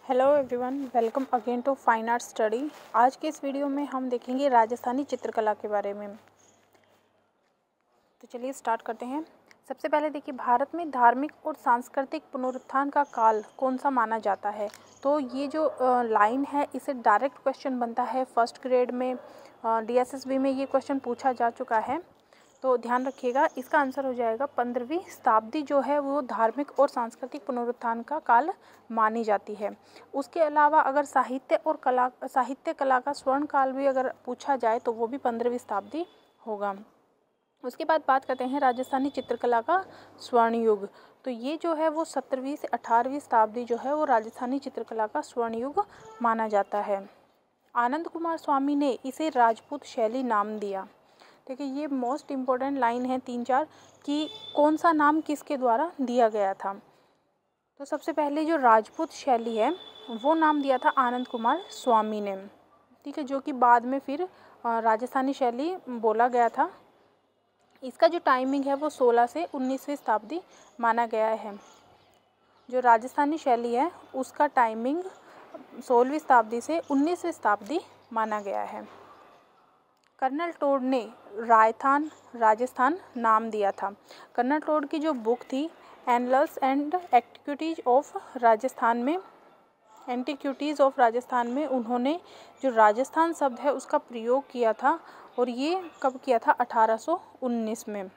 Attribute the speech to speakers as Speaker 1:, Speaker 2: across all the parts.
Speaker 1: Hello everyone, welcome again to fine art study. आज के इस वीडियो में हम देखेंगे राजस्थानी चित्रकला के बारे में। तो चलिए स्टार्ट करते हैं। सबसे पहले देखिए, भारत में धार्मिक और सांस्कृतिक पुनरुत्थान का काल कौन सा माना जाता है। तो ये जो लाइन है, इसे डायरेक्ट क्वेश्चन बनता है। फर्स्ट ग्रेड में DSSB में ये क्वेश्चन पूछा जा चुका है, तो ध्यान रखिएगा। इसका आंसर हो जाएगा 15वीं शताब्दी जो है वो धार्मिक और सांस्कृतिक पुनरुत्थान का काल मानी जाती है। उसके अलावा अगर साहित्य कला का स्वर्ण काल भी अगर पूछा जाए तो वो भी 15वीं शताब्दी होगा। उसके बाद बात करते हैं राजस्थानी चित्रकला का स्वर्ण युग। तो ये जो है वो 17वीं से 18वीं शताब्दी जो है वो राजस्थानी चित्रकला का स्वर्ण युग माना जाता है। आनंद कुमार स्वामी ने इसे राजपूत शैली नाम दिया। देखिए, ये मोस्ट इम्पोर्टेंट लाइन है 3-4 कि कौन सा नाम किसके द्वारा दिया गया था। तो सबसे पहले जो राजपूत शैली है वो नाम दिया था आनंद कुमार स्वामी ने, ठीक है, जो कि बाद में फिर राजस्थानी शैली बोला गया था। इसका जो टाइमिंग है वो 16 से 19वीं शताब्दी माना गया है। जो राजस्थानी शैली है उसका टाइमिंग 16वीं शताब्दी से 19वीं शताब्दी माना गया है। कर्नल टोड ने रायथान राजस्थान नाम दिया था। कर्नल टोड की जो बुक थी annulus and antiquities of Rajasthan में उन्होंने जो राजस्थान शब्द है उसका प्रयोग किया था, और ये कब किया था? 1819 में।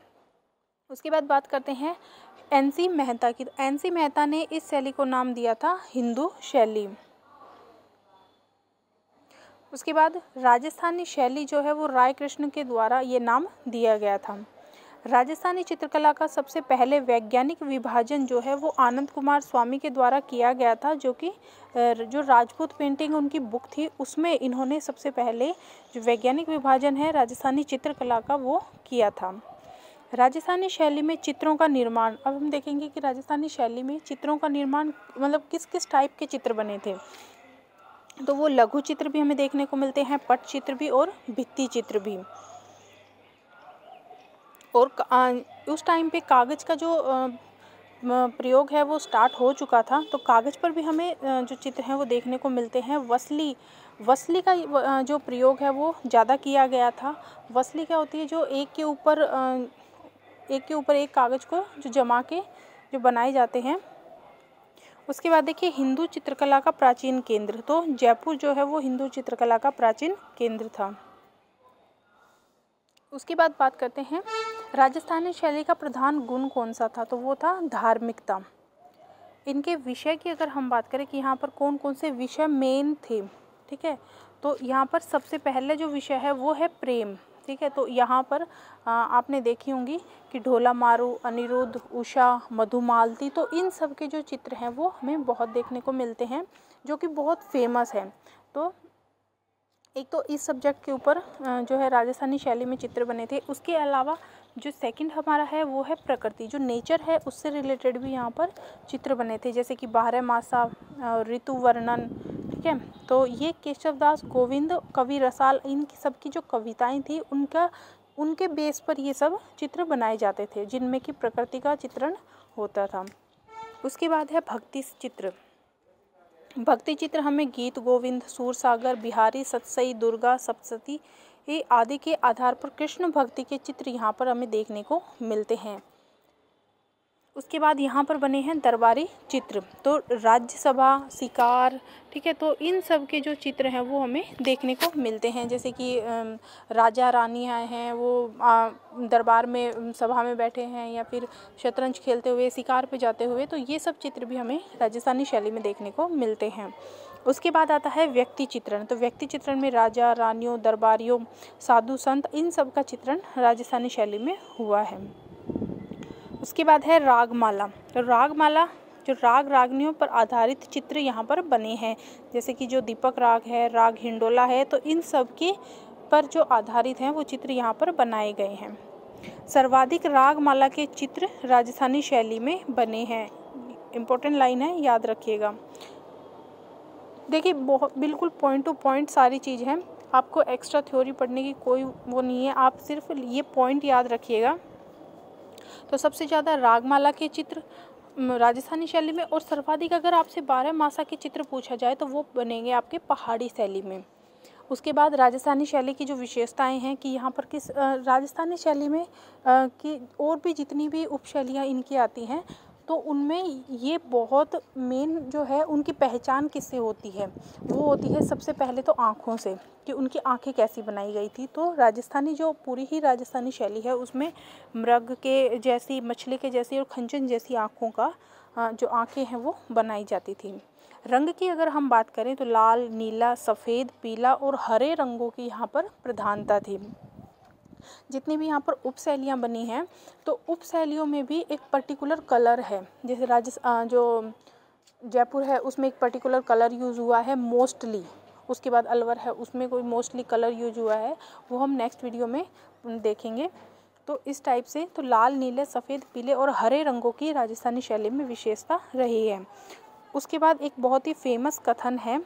Speaker 1: उसके बाद बात करते हैं NC मेहता की। NC मेहता ने इस शैली को नाम दिया था हिंदू शैली। उसके बाद राजस्थानी शैली जो है वो राय कृष्ण के द्वारा ये नाम दिया गया था। राजस्थानी चित्रकला का सबसे पहले वैज्ञानिक विभाजन जो है वो आनंद कुमार स्वामी के द्वारा किया गया था, जो राजपूत पेंटिंग उनकी बुक थी उसमें इन्होंने सबसे पहले जो वैज्ञानिक विभाजन है राजस्थानी चित्रकला का वो किया था। राजस्थानी शैली में चित्रों का निर्माण, अब हम देखेंगे कि राजस्थानी शैली में चित्रों का निर्माण मतलब किस किस टाइप के चित्र बने थे। तो वो लघु चित्र भी हमें देखने को मिलते हैं, पट चित्र भी और भित्ति चित्र भी। और उस टाइम पे कागज़ का जो प्रयोग है वो स्टार्ट हो चुका था, तो कागज़ पर भी हमें जो चित्र हैं वो देखने को मिलते हैं। वसली का जो प्रयोग है वो ज़्यादा किया गया था। वसली क्या होती है? जो एक के ऊपर एक कागज़ को जो जमा के जो बनाए जाते हैं। उसके बाद देखिए हिंदू चित्रकला का प्राचीन केंद्र, तो जयपुर जो है वो हिंदू चित्रकला का प्राचीन केंद्र था। उसके बाद बात करते हैं राजस्थानी शैली का प्रधान गुण कौन सा था। तो वो था धार्मिकता। इनके विषय की अगर हम बात करें कि यहाँ पर कौन कौन से विषय मेन थे, ठीक है, तो यहाँ पर सबसे पहले जो विषय है वो है प्रेम, ठीक है। तो यहाँ पर आपने देखी होंगी कि ढोला मारू, अनिरुद्ध, उषा, मधुमालती, तो इन सब के जो चित्र हैं वो हमें बहुत देखने को मिलते हैं, जो कि बहुत फेमस है। तो एक तो इस सब्जेक्ट के ऊपर जो है राजस्थानी शैली में चित्र बने थे। उसके अलावा जो सेकंड हमारा है वो है प्रकृति, जो नेचर है उससे रिलेटेड भी यहाँ पर चित्र बने थे, जैसे कि बारहमासा, ऋतु वर्णन, ठीक है। तो ये केशवदास गोविंद, कवि रसाल, इन सब की जो कविताएं थी उनके बेस पर ये सब चित्र बनाए जाते थे, जिनमें कि प्रकृति का चित्रण होता था। उसके बाद है भक्ति चित्र। भक्ति चित्र हमें गीत गोविंद, सूरसागर, बिहारी, सतसई, दुर्गा सप्तशती आदि के आधार पर कृष्ण भक्ति के चित्र यहाँ पर हमें देखने को मिलते हैं। उसके बाद यहाँ पर बने हैं दरबारी चित्र, तो राज्यसभा, शिकार, ठीक है, तो इन सब के जो चित्र हैं वो हमें देखने को मिलते हैं, जैसे कि राजा रानियाँ हैं वो दरबार में सभा में बैठे हैं, या फिर शतरंज खेलते हुए, शिकार पे जाते हुए, तो ये सब चित्र भी हमें राजस्थानी शैली में देखने को मिलते हैं। उसके बाद आता है व्यक्ति चित्रण। तो व्यक्ति चित्रण में राजा रानियों, दरबारियों, साधु संत, इन सब का चित्रण राजस्थानी शैली में हुआ है। उसके बाद है रागमाला। तो रागमाला जो राग रागनियों पर आधारित चित्र यहाँ पर बने हैं, जैसे कि जो दीपक राग है, राग हिंडोला है, तो इन सब के पर जो आधारित हैं वो चित्र यहाँ पर बनाए गए हैं। सर्वाधिक रागमाला के चित्र राजस्थानी शैली में बने हैं। इम्पोर्टेंट लाइन है, याद रखिएगा। देखिए, बहुत बिल्कुल पॉइंट टू पॉइंट सारी चीज़ है, आपको एक्स्ट्रा थ्योरी पढ़ने की कोई वो नहीं है, आप सिर्फ ये पॉइंट याद रखिएगा। तो सबसे ज़्यादा रागमाला के चित्र राजस्थानी शैली में। और सर्वाधिक अगर आपसे 12 मासा के चित्र पूछा जाए तो वो बनेंगे आपके पहाड़ी शैली में। उसके बाद राजस्थानी शैली की जो विशेषताएं हैं कि यहाँ पर किस राजस्थानी शैली में कि और भी जितनी भी उपशैलियाँ इनकी आती हैं तो उनमें ये बहुत मेन जो है उनकी पहचान किससे होती है, वो होती है सबसे पहले तो आँखों से, कि उनकी आँखें कैसी बनाई गई थी। तो राजस्थानी जो पूरी ही राजस्थानी शैली है उसमें मृग के जैसी, मछली के जैसी और खंजन जैसी आँखों का जो आँखें हैं वो बनाई जाती थी। रंग की अगर हम बात करें तो लाल, नीला, सफ़ेद, पीला और हरे रंगों की यहाँ पर प्रधानता थी। जितनी भी यहाँ पर उपशैलियाँ बनी हैं तो उपशैलियों में भी एक पर्टिकुलर कलर है। जैसे जो जयपुर है उसमें एक पर्टिकुलर कलर यूज़ हुआ है मोस्टली। उसके बाद अलवर है उसमें कोई मोस्टली कलर यूज हुआ है, वो हम नेक्स्ट वीडियो में देखेंगे। तो इस टाइप से तो लाल, नीले, सफ़ेद, पीले और हरे रंगों की राजस्थानी शैली में विशेषता रही है। उसके बाद एक बहुत ही फेमस कथन है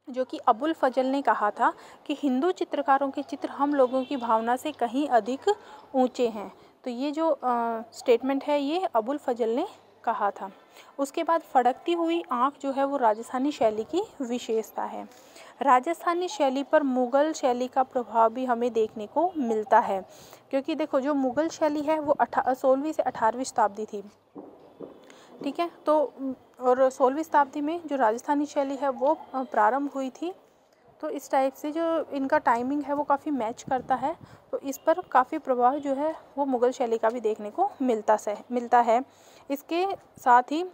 Speaker 1: जो कि अबुल फजल ने कहा था कि हिंदू चित्रकारों के चित्र हम लोगों की भावना से कहीं अधिक ऊंचे हैं। तो ये जो स्टेटमेंट है ये अबुल फजल ने कहा था। उसके बाद फड़कती हुई आँख जो है वो राजस्थानी शैली की विशेषता है। राजस्थानी शैली पर मुग़ल शैली का प्रभाव भी हमें देखने को मिलता है, क्योंकि देखो जो मुग़ल शैली है वो 16वीं से 18वीं शताब्दी थी, ठीक है। तो और 16वीं शताब्दी में जो राजस्थानी शैली है वो प्रारंभ हुई थी। तो इस टाइप से जो इनका टाइमिंग है वो काफ़ी मैच करता है। तो इस पर काफ़ी प्रभाव जो है वो मुग़ल शैली का भी देखने को मिलता है। इसके साथ ही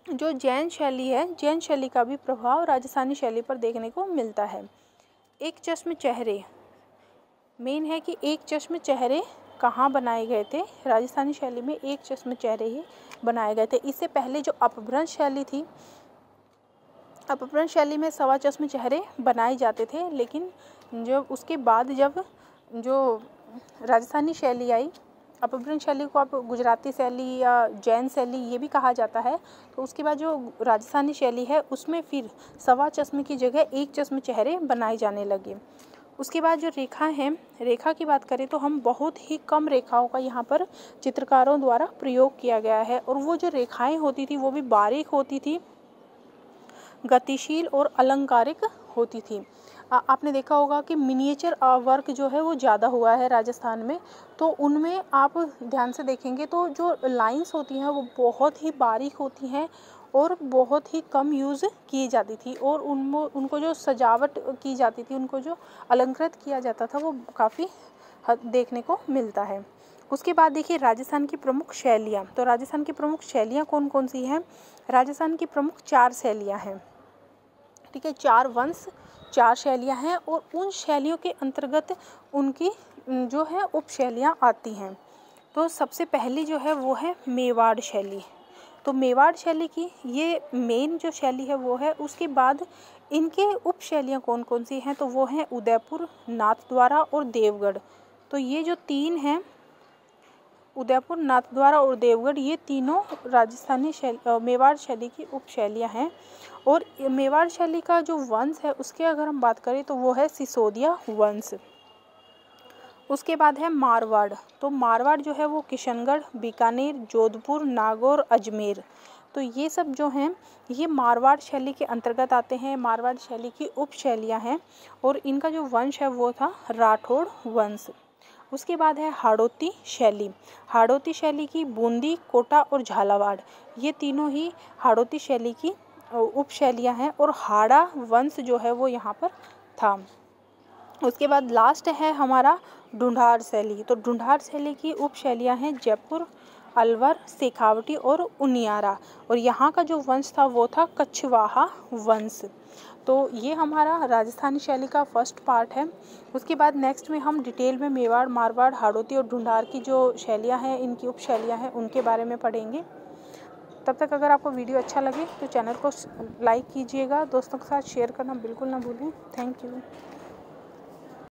Speaker 1: जो जैन शैली है, जैन शैली का भी प्रभाव राजस्थानी शैली पर देखने को मिलता है। एक चश्म चेहरे मेन है कि एक चश्म चेहरे कहाँ बनाए गए थे, राजस्थानी शैली में एक चश्म चेहरे ही बनाए गए थे। इससे पहले जो अपभ्रंश शैली थी, अपभ्रंश शैली में सवा चश्म चेहरे बनाए जाते थे, लेकिन जो उसके बाद जब जो राजस्थानी शैली आई, अपभ्रंश शैली को आप गुजराती शैली या जैन शैली ये भी कहा जाता है, तो उसके बाद जो राजस्थानी शैली है उसमें फिर सवा चश्म की जगह एक चश्म चेहरे बनाए जाने लगे। उसके बाद जो रेखा है, रेखा की बात करें तो हम बहुत ही कम रेखाओं का यहाँ पर चित्रकारों द्वारा प्रयोग किया गया है, और वो जो रेखाएं होती थी वो भी बारीक होती थी, गतिशील और अलंकारिक होती थी। आपने देखा होगा कि मिनिएचर वर्क जो है वो ज़्यादा हुआ है राजस्थान में, तो उनमें आप ध्यान से देखेंगे तो जो लाइंस होती हैं वो बहुत ही बारीक होती हैं और बहुत ही कम यूज़ की जाती थी, और उनको जो सजावट की जाती थी, उनको जो अलंकृत किया जाता था वो काफ़ी देखने को मिलता है। उसके बाद देखिए राजस्थान की प्रमुख शैलियाँ। तो राजस्थान की प्रमुख शैलियाँ कौन कौन सी हैं? राजस्थान की प्रमुख 4 शैलियाँ हैं, ठीक है। 4 वंश, 4 शैलियाँ हैं, और उन शैलियों के अंतर्गत उनकी जो है उपशैलियाँ आती हैं। तो सबसे पहली जो है वो है मेवाड़ शैली। तो मेवाड़ शैली की ये मेन जो शैली है वो है। उसके बाद इनके उपशैलियाँ कौन कौन सी हैं? तो वो हैं उदयपुर, नाथद्वारा और देवगढ़। तो ये जो 3 हैं, उदयपुर, नाथद्वारा और देवगढ़, ये तीनों राजस्थानी मेवाड़ शैली की उपशैलियाँ हैं। और मेवाड़ शैली का जो वंश है उसके अगर हम बात करें तो वो है सिसोदिया वंश। उसके बाद है मारवाड़। तो मारवाड़ जो है वो किशनगढ़, बीकानेर, जोधपुर, नागौर, अजमेर, तो ये सब जो हैं ये मारवाड़ शैली के अंतर्गत आते हैं। मारवाड़ शैली की उपशैलियाँ हैं, और इनका जो वंश है वो था राठौड़ वंश। उसके बाद है हाड़ौती शैली। हाड़ौती शैली की बूंदी, कोटा और झालावाड़, ये तीनों ही हाड़ौती शैली की उपशैलियाँ हैं, और हाड़ा वंश जो है वो यहाँ पर था। उसके बाद लास्ट है हमारा ढूंढार शैली। तो ढूंढार शैली की उपशैलियाँ हैं जयपुर, अलवर, शेखावटी और उनियारा, और यहाँ का जो वंश था वो था कछवाहा वंश। तो ये हमारा राजस्थानी शैली का फर्स्ट पार्ट है। उसके बाद नेक्स्ट में हम डिटेल में मेवाड़, मारवाड़, हाड़ौती और ढूंढार की जो शैलियाँ हैं, इनकी उपशैलियाँ हैं, उनके बारे में पढ़ेंगे। तब तक अगर आपको वीडियो अच्छा लगे तो चैनल को लाइक कीजिएगा, दोस्तों के साथ शेयर करना बिल्कुल ना भूलें। Thank you.